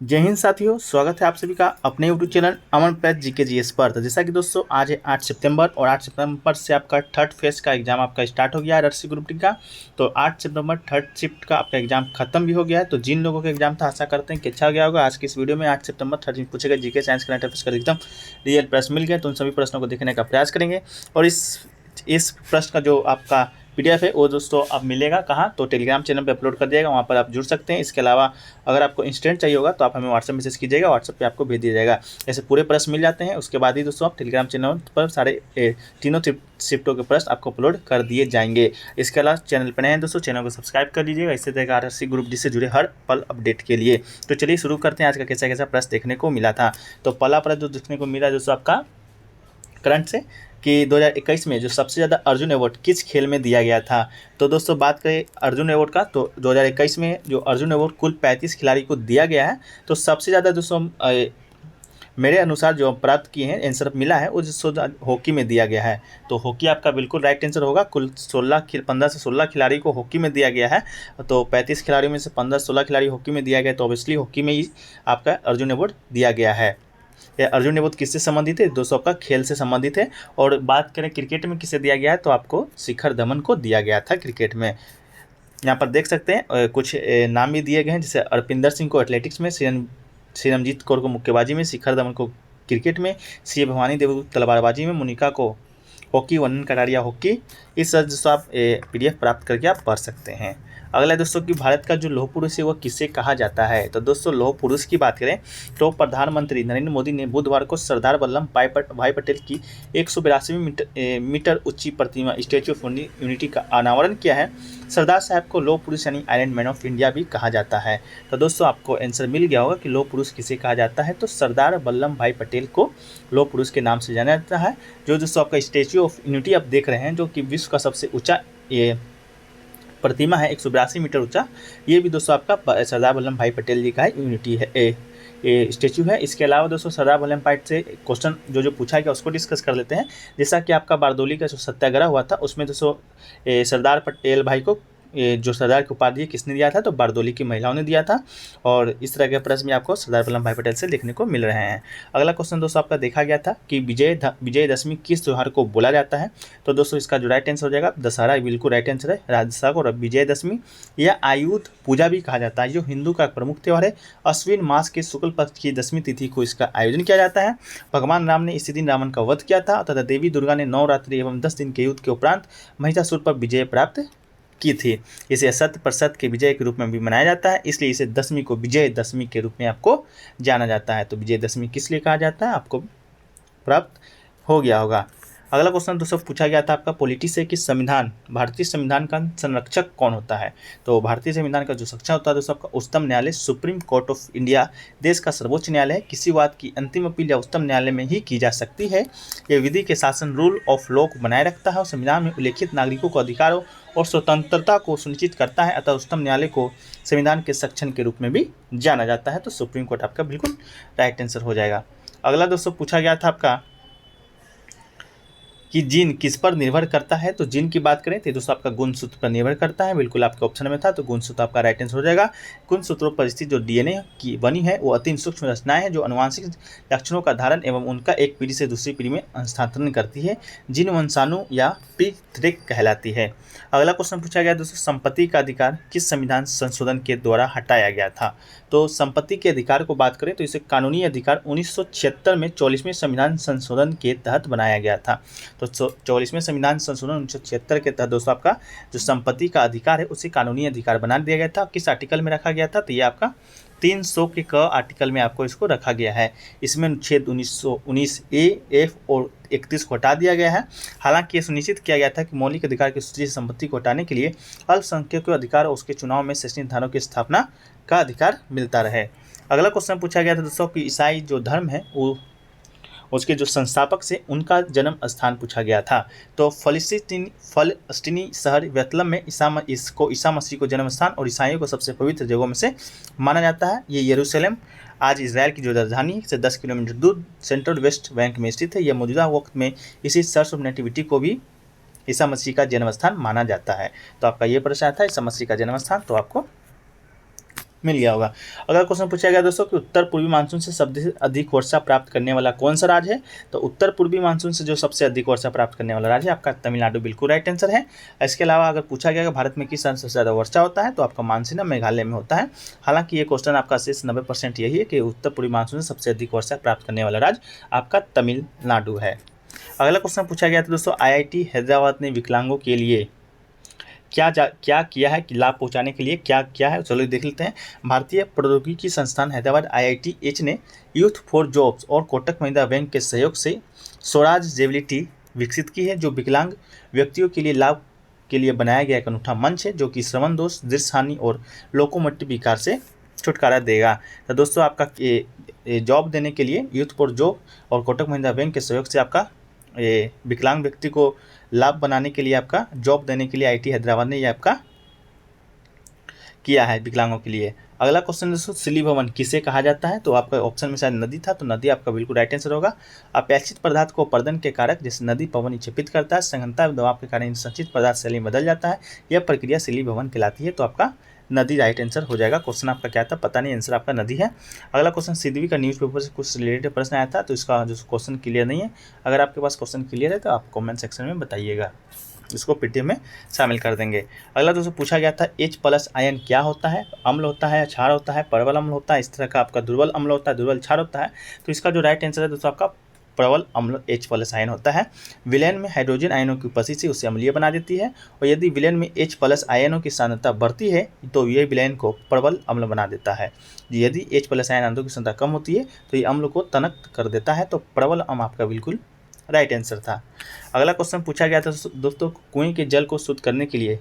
जय हिंद साथियों, स्वागत है आप सभी का अपने यूट्यूब चैनल अमन प्लस जीके जीएस पर। तो जैसा कि दोस्तों आज है 8 सितंबर और 8 सितंबर से आपका थर्ड फेज का एग्जाम आपका स्टार्ट हो गया है RC ग्रुप डी का। तो 8 सितंबर थर्ड शिफ्ट का आपका एग्जाम खत्म भी हो गया है। तो जिन लोगों का एग्जाम था आशा करते हैं कि अच्छा गया होगा। आज की इस वीडियो में 8 सितंबर थर्ड शिफ्ट पूछेगा जीके साइंस करंट अफेयर्स का एकदम रियल प्रश्न मिल गया, तो उन सभी प्रश्नों को देखने का प्रयास करेंगे। और इस प्रश्न का जो आपका PDF है वो दोस्तों अब मिलेगा कहाँ, तो टेलीग्राम चैनल पे अपलोड कर दिएगा, वहाँ पर आप जुड़ सकते हैं। इसके अलावा अगर आपको इंस्टेंट चाहिए होगा तो आप हमें व्हाट्सएप मैसेज कीजिएगा, व्हाट्सएप पे आपको भेज दिया जाएगा। ऐसे पूरे प्रश्न मिल जाते हैं, उसके बाद ही दोस्तों आप टेलीग्राम चैनल पर सारे तीनों शिफ्टों के प्रश्न आपको अपलोड कर दिए जाएंगे। इसके अलावा चैनल पर नए हैं दोस्तों, चैनल को सब्सक्राइब कर लीजिएगा, इससे देगा RC ग्रुप डी से जुड़े हर पल अपडेट के लिए। तो चलिए शुरू करते हैं आज का कैसा कैसा प्रश्न देखने को मिला था। तो पहला प्रश्न जो देखने को मिला दोस्तों आपका करंट से कि 2021 में जो सबसे ज़्यादा अर्जुन अवार्ड किस खेल में दिया गया था। तो दोस्तों बात करें अर्जुन अवार्ड का, तो 2021 में जो अर्जुन अवार्ड कुल 35 खिलाड़ी को दिया गया है। तो सबसे ज़्यादा दोस्तों मेरे अनुसार जो प्राप्त किए हैं आंसर मिला है वो हॉकी में दिया गया है। तो हॉकी आपका बिल्कुल राइट आंसर होगा। कुल 15 से 16 खिलाड़ी को हॉकी में दिया गया है। तो 35 खिलाड़ियों में से 15 से 16 खिलाड़ी हॉकी में दिया गया, तो ऑब्वियसली हॉकी में ही आपका अर्जुन अवार्ड दिया गया है। अर्जुन अवार्ड किससे संबंधित है दोस्तों, आपका खेल से संबंधित है। और बात करें क्रिकेट में किसे दिया गया है, तो आपको शिखर धवन को दिया गया था क्रिकेट में। यहाँ पर देख सकते हैं कुछ नाम भी दिए गए हैं, जैसे अर्पिंदर सिंह को एथलेटिक्स में, श्रीरमजीत कौर को मुक्केबाजी में, शिखर धवन को क्रिकेट में, सी भवानी देवी तलवारबाजी में, मोनिका को हॉकी, वनन कटारिया हॉकी। इस तरह दोस्तों आप PDF प्राप्त करके आप पढ़ सकते हैं। अगला दोस्तों कि भारत का जो लौह पुरुष है वो किसे कहा जाता है। तो दोस्तों लौह पुरुष की बात करें तो प्रधानमंत्री नरेंद्र मोदी ने बुधवार को सरदार वल्लभ भाई पटेल की 182 मीटर ऊंची प्रतिमा स्टैचू ऑफ यूनिटी का अनावरण किया है। सरदार साहब को लौह पुरुष यानी आयरन मैन ऑफ इंडिया भी कहा जाता है। तो दोस्तों आपको आंसर मिल गया होगा कि लौह पुरुष किसे कहा जाता है। तो सरदार वल्लभ भाई पटेल को लौह पुरुष के नाम से जाना जाता है। जो दोस्तों आपका स्टैचू ऑफ यूनिटी आप देख रहे हैं, जो कि विश्व का सबसे ऊंचा ये प्रतिमा है, 182 मीटर ऊंचा, ये भी दोस्तों आपका सरदार वल्लभ भाई पटेल जी का है, यूनिटी है स्टेचू है। इसके अलावा दोस्तों सरदार वल्लभ भाई से क्वेश्चन जो पूछा गया उसको डिस्कस कर लेते हैं। जैसा कि आपका बारदोली का जो सत्याग्रह हुआ था उसमें दोस्तों सरदार पटेल भाई को जो सरदार की उपाधि किसने दिया था, तो बारदोली की महिलाओं ने दिया था। और इस तरह के प्रश्न भी आपको सरदार वल्लभ भाई पटेल से देखने को मिल रहे हैं। अगला क्वेश्चन दोस्तों आपका देखा गया था कि विजयदशमी किस त्यौहार को बोला जाता है। तो दोस्तों इसका जो राइट आंसर हो जाएगा दशहरा, बिल्कुल राइट आंसर है। राजदशा को विजयदशमी या आयुध पूजा भी कहा जाता है, जो हिंदू का प्रमुख त्यौहार है। अश्विन मास के शुक्ल पक्ष की 10वीं तिथि को इसका आयोजन किया जाता है। भगवान राम ने इसी दिन रावण का वध किया था तथा देवी दुर्गा ने 9 रात्रि एवं 10 दिन के युद्ध के उपरांत महिषासुर पर विजय प्राप्त की थी। इसे असत्य पर सत्य के विजय के रूप में भी मनाया जाता है, इसलिए इसे दशमी को विजयदशमी के रूप में आपको जाना जाता है। तो विजयदशमी किस लिए कहा जाता है आपको प्राप्त हो गया होगा। अगला क्वेश्चन दोस्तों पूछा गया था आपका पॉलिटी से कि भारतीय संविधान का संरक्षक कौन होता है। तो भारतीय संविधान का जो संरक्षक होता है दोस्तों आपका उच्चतम न्यायालय, सुप्रीम कोर्ट ऑफ इंडिया देश का सर्वोच्च न्यायालय है। किसी बात की अंतिम अपील या उच्चतम न्यायालय में ही की जा सकती है। यह विधि के शासन रूल ऑफ लॉ को बनाए रखता है और संविधान में उल्लेखित नागरिकों को अधिकारों और स्वतंत्रता को सुनिश्चित करता है। अतः उच्चतम न्यायालय को संविधान के संरक्षण के रूप में भी जाना जाता है। तो सुप्रीम कोर्ट आपका बिल्कुल राइट आंसर हो जाएगा। अगला दोस्तों पूछा गया था आपका कि जीन किस पर निर्भर करता है। तो जीन की बात करें तो दोस्तों आपका गुणसूत्र पर निर्भर करता है, बिल्कुल आपके ऑप्शन में था, तो गुणसूत्र आपका राइट आंसर हो जाएगा। गुणसूत्रों पर स्थित जो DNA की बनी है वो अति सूक्ष्म रचनाएं हैं जो अनुवांशिक लक्षणों का धारण एवं उनका एक पीढ़ी से दूसरी पीढ़ी में हस्तांतरण करती है। जीन वंशाणु या प्री थ्रेड कहलाती है। अगला क्वेश्चन पूछा गया दोस्तों संपत्ति का अधिकार किस संविधान संशोधन के द्वारा हटाया गया था। तो संपत्ति के अधिकार को बात करें तो इसे कानूनी अधिकार 1976 में 44वें संविधान संशोधन के तहत बनाया गया था। तो 44वें संविधान संशोधन 1976 के तहत दोस्तों आपका जो संपत्ति का अधिकार है उसे कानूनी अधिकार बना दिया गया था। किस आर्टिकल में रखा गया था, तो ये आपका 300 के क आर्टिकल में आपको इसको रखा गया है। इसमें अनुच्छेद 1919 A, F और 31 को हटा दिया गया है। हालांकि ये सुनिश्चित किया गया था कि मौलिक अधिकार की सूची से संपत्ति को हटाने के लिए अल्पसंख्यकों को अधिकार और उसके चुनाव में शैक्षणिक धाराओं की स्थापना का अधिकार मिलता रहे। अगला क्वेश्चन पूछा गया था दोस्तों कि ईसाई जो धर्म है वो उसके जो संस्थापक से उनका जन्म स्थान पूछा गया था। तो फलस्तीनी शहर बेथलहम में ईसा मसीह को जन्म स्थान और ईसाइयों को सबसे पवित्र जगहों में से माना जाता है। ये यरूशलेम आज इसराइल की जो राजधानी से 10 किलोमीटर दूर सेंट्रल वेस्ट बैंक में स्थित है। यह मौजूदा वक्त में इसी चर्च ऑफ नेटिविटी को भी ईसा मसीह का जन्म स्थान माना जाता है। तो आपका ये प्रश्न आता है ईसा मसीह का जन्म स्थान, तो आपको मिल गया होगा। अगला क्वेश्चन पूछा गया दोस्तों कि उत्तर पूर्वी मानसून से सबसे अधिक वर्षा प्राप्त करने वाला कौन सा राज्य है। तो उत्तर पूर्वी मानसून से जो सबसे अधिक वर्षा प्राप्त करने वाला राज्य है आपका तमिलनाडु, बिल्कुल राइट आंसर है। इसके अलावा अगर पूछा गया कि भारत में किस स्थान से सबसे ज़्यादा वर्षा होता है, तो आपका मानसून मेघालय में होता है। हालांकि ये क्वेश्चन आपका शेष 90% यही है कि उत्तर पूर्वी मानसून से सबसे अधिक वर्षा प्राप्त करने वाला राज्य आपका तमिलनाडु है। अगला क्वेश्चन पूछा गया था दोस्तों, IIT हैदराबाद ने विकलांगों के लिए क्या किया है कि लाभ पहुंचाने के लिए क्या किया है, चलो देख लेते हैं। भारतीय प्रौद्योगिकी संस्थान हैदराबाद IITH ने यूथ फॉर जॉब्स और कोटक महिंद्रा बैंक के सहयोग से स्वराज जेबिलिटी विकसित की है, जो विकलांग व्यक्तियों के लिए लाभ के लिए बनाया गया एक अनूठा मंच है, जो कि श्रवण दोष, दृष्टि हानि और लोकोमोटिव विकार से छुटकारा देगा। तो दोस्तों आपका जॉब देने के लिए यूथ फॉर जॉब और कोटक महिंद्रा बैंक के सहयोग से आपका विकलांग व्यक्ति को लाभ बनाने के लिए, आपका जॉब देने के लिए IIT हैदराबाद ने ये आपका किया है विकलांगों के लिए। अगला क्वेश्चन दोस्तों, सिली भवन किसे कहा जाता है। तो आपका ऑप्शन में शायद नदी था, तो नदी आपका बिल्कुल राइट आंसर होगा। अपेक्षित पदार्थ को अपर्दन के कारक जैसे नदी पवन क्षेपित करता है, संघनता दबाव के कारण संचित पदार्थ शैली में बदल जाता है, यह प्रक्रिया सिली भवन कहलाती है। तो आपका नदी राइट आंसर हो जाएगा। क्वेश्चन आपका क्या था पता नहीं, आंसर आपका नदी है। अगला क्वेश्चन, सिद्धवी का न्यूज़पेपर से कुछ रिलेटेड प्रश्न आया था, तो इसका जो क्वेश्चन क्लियर नहीं है। अगर आपके पास क्वेश्चन क्लियर है तो आप कमेंट सेक्शन में बताइएगा, इसको पीटीएम में शामिल कर देंगे। अगला दोस्तों पूछा गया था H+ आयन क्या होता है। अम्ल होता है, क्षार होता है, प्रबल अम्ल होता है, इस तरह का आपका दुर्बल अम्ल होता है, दुर्बल क्षार होता है। तो इसका जो राइट आंसर है दोस्तों आपका प्रबल अम्ल H+ आयन होता है। विलयन में हाइड्रोजन आयनों की उपस्थिति से उसे अम्लीय बना देती है, और यदि विलयन में H+ आयनों की सांद्रता बढ़ती है तो यह विलयन को प्रबल अम्ल बना देता है। यदि H+ आयन अणुओं की सांद्रता कम होती है तो ये अम्ल को तनक कर देता है। तो प्रबल अम्ल आपका बिल्कुल राइट आंसर था। अगला क्वेश्चन पूछा गया था दोस्तों, कुएं के जल को शुद्ध करने के लिए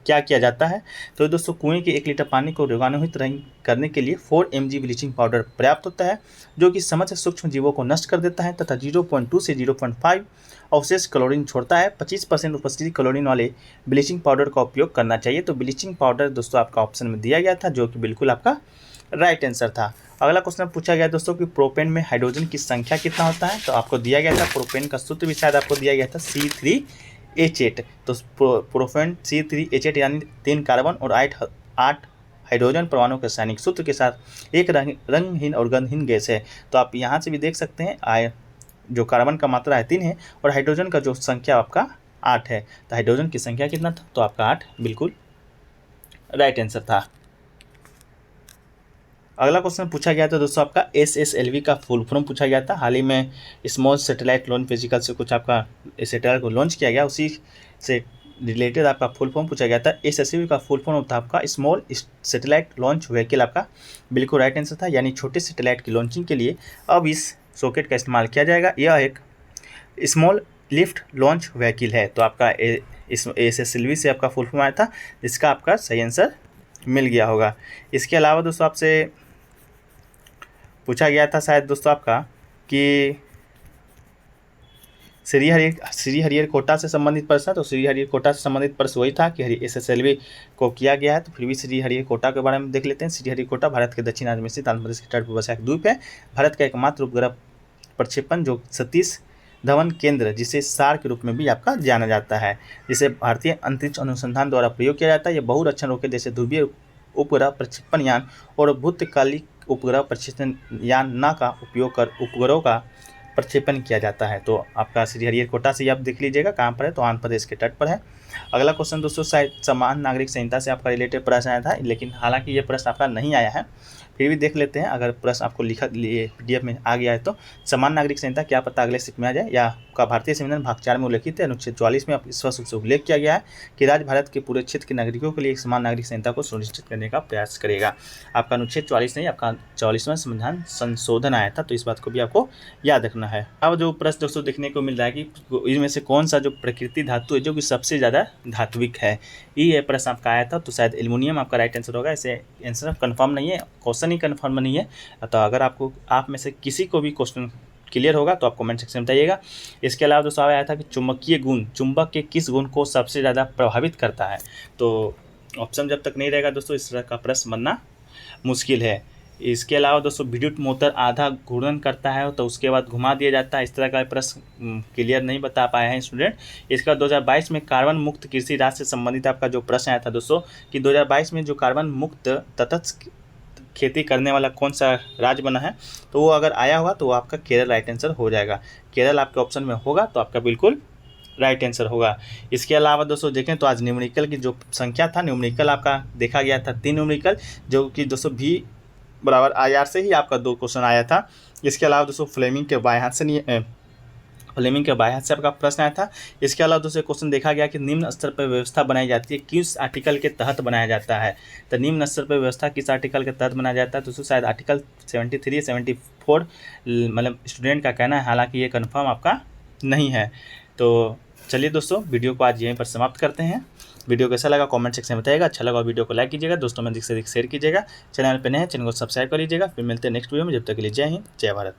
क्या किया जाता है। तो दोस्तों कुएं के 1 लीटर पानी को रोगाणुरहित करने के लिए 4 mg ब्लीचिंग पाउडर पर्याप्त होता है, जो कि समस्त सूक्ष्म जीवों को नष्ट कर देता है तथा 0.2 से 0.5 अवशेष क्लोरीन छोड़ता है। 25% उपस्थिति क्लोरीन वाले ब्लीचिंग पाउडर का उपयोग करना चाहिए। तो ब्लीचिंग पाउडर दोस्तों आपका ऑप्शन में दिया गया था, जो कि बिल्कुल आपका राइट आंसर था। अगला क्वेश्चन पूछा गया दोस्तों कि प्रोपेन में हाइड्रोजन की संख्या कितना होता है। तो आपको दिया गया था प्रोपेन का सूत्र भी शायद आपको दिया गया था C3H8। तो प्रोपेन C3H8 यानी 3 कार्बन और 8 हाइड्रोजन परमाणु के रासायनिक सूत्र के साथ एक रंगहीन और गंधहीन गैस है। तो आप यहाँ से भी देख सकते हैं जो कार्बन का मात्रा है 3 है और हाइड्रोजन का जो संख्या आपका 8 है। तो हाइड्रोजन की संख्या कितना था, तो आपका 8 बिल्कुल राइट आंसर था। अगला क्वेश्चन पूछा गया था दोस्तों आपका SSLV का फुल फॉर्म पूछा गया था। हाल ही में स्मॉल सैटेलाइट लॉन्च वेहिकल से कुछ आपका सैटेलाइट को लॉन्च किया गया, उसी से रिलेटेड आपका फुल फॉर्म पूछा गया था। SSLV का फुल फॉर्म था आपका स्मॉल सैटेलाइट लॉन्च व्हीकल, आपका बिल्कुल राइट आंसर था। यानी छोटे सैटेलाइट की लॉन्चिंग के लिए अब इस सॉकेट का इस्तेमाल किया जाएगा। यह एक स्मॉल लिफ्ट लॉन्च व्हीकल है। तो आपका SSLV से आपका फुल फॉर्म आया था, जिसका आपका सही आंसर मिल गया होगा। इसके अलावा दोस्तों आपसे पूछा गया था शायद दोस्तों आपका कि श्रीहरिकोटा से संबंधित प्रश्न। तो श्रीहरिकोटा से संबंधित प्रश्न वही था कि SSLV को किया गया है। तो फिर भी श्रीहरिकोटा के बारे में देख लेते हैं। श्रीहरिकोटा भारत के दक्षिण राज्य में स्थित आंध्र प्रदेश के तट पर बसा एक द्वीप है। भारत का एकमात्र उपग्रह प्रक्षेपण जो सतीश धवन केंद्र, जिसे SAR के रूप में भी आपका जाना जाता है, जिसे भारतीय अंतरिक्ष अनुसंधान द्वारा प्रयोग किया जाता है। यह बहुरक्षण रोकेट जैसे ध्रुवीय उपग्रह प्रक्षेपण यान और भूतकालिक उपग्रह प्रक्षेपण यान न का उपयोग कर उपग्रहों का प्रक्षेपण किया जाता है। तो आपका श्रीहरिकोटा से आप देख लीजिएगा कहाँ पर है, तो आंध्र प्रदेश के तट पर है। अगला क्वेश्चन दोस्तों शायद समान नागरिक संहिता से आपका रिलेटेड प्रश्न आया था, लेकिन हालांकि ये प्रश्न आपका नहीं आया है, फिर भी देख लेते हैं। अगर प्रश्न आपको लिखा PDF में आ गया है तो समान नागरिक संहिता क्या पता अगले शिफ्ट में आ जाए। या का भारतीय संविधान भाग 4 में उल्लेखित है, अनुच्छेद 44 में स्पष्ट रूप से उल्लेख किया गया है कि राज्य भारत के पूरे क्षेत्र के नागरिकों के लिए एक समान नागरिक संहिता को सुनिश्चित करने का प्रयास करेगा। आपका अनुच्छेद 44 नहीं, आपका 44वां संविधान संशोधन आया था, तो इस बात को भी आपको याद रखना है। अब जो प्रश्न दोस्तों देखने को मिल रहा है कि इनमें से कौन सा जो प्रकृति धातु है जो कि सबसे ज़्यादा धात्विक है, ये प्रश्न आपका आया था। तो शायद एल्युमिनियम आपका राइट आंसर होगा। इसे आंसर कन्फर्म नहीं है, क्वेश्चन ही कन्फर्म नहीं है। तो अगर आप में से किसी को भी क्वेश्चन क्लियर होगा तो आप कमेंट सेक्शन में बताइएगा। इसके अलावा दोस्तों आया था कि चुंबकीय गुण चुंबक के किस गुण को सबसे ज़्यादा प्रभावित करता है। तो ऑप्शन जब तक नहीं रहेगा दोस्तों इस तरह का प्रश्न बनना मुश्किल है। इसके अलावा दोस्तों विद्युत मोटर आधा घूर्णन करता है तो उसके बाद घुमा दिया जाता है, इस तरह का प्रश्न क्लियर नहीं बता पाए हैं स्टूडेंट। इसका 2022 में कार्बन मुक्त कृषि राज्य से संबंधित आपका जो प्रश्न आया था दोस्तों कि 2022 में जो कार्बन मुक्त तटस्थ खेती करने वाला कौन सा राज्य बना है, तो वो अगर आया होगा तो वो आपका केरल राइट आंसर हो जाएगा। केरल आपके ऑप्शन में होगा तो आपका बिल्कुल राइट आंसर होगा। इसके अलावा दोस्तों देखें तो आज न्यूमेरिकल की जो संख्या था, न्यूमेरिकल आपका देखा गया था 3 न्यूमेरिकल, जो कि दोस्तों भी बराबर IR से ही आपका 2 क्वेश्चन आया था। इसके अलावा दोस्तों फ्लेमिंग के बाएं हाथ से आपका प्रश्न आया था। इसके अलावा दूसरे क्वेश्चन देखा गया कि निम्न स्तर पर व्यवस्था बनाई जाती है किस आर्टिकल के तहत बनाया जाता है। तो निम्न स्तर पर व्यवस्था किस आर्टिकल के तहत बनाया जाता है, तो शायद आर्टिकल 73 74 मतलब स्टूडेंट का कहना है, हालांकि ये कन्फर्म आपका नहीं है। तो चलिए दोस्तों, वीडियो को आज यहीं पर समाप्त करते हैं। वीडियो कैसा लगा कमेंट सेक्शन में बताइएगा। अच्छा लगा वीडियो को लाइक कीजिएगा, दोस्तों में अधिक से अधिक शेयर कीजिएगा। चैनल पर नए हैं चैनल को सब्सक्राइब कर लीजिएगा। फिर मिलते हैं नेक्स्ट वीडियो में, जब तक के लिए जय हिंद जय भारत।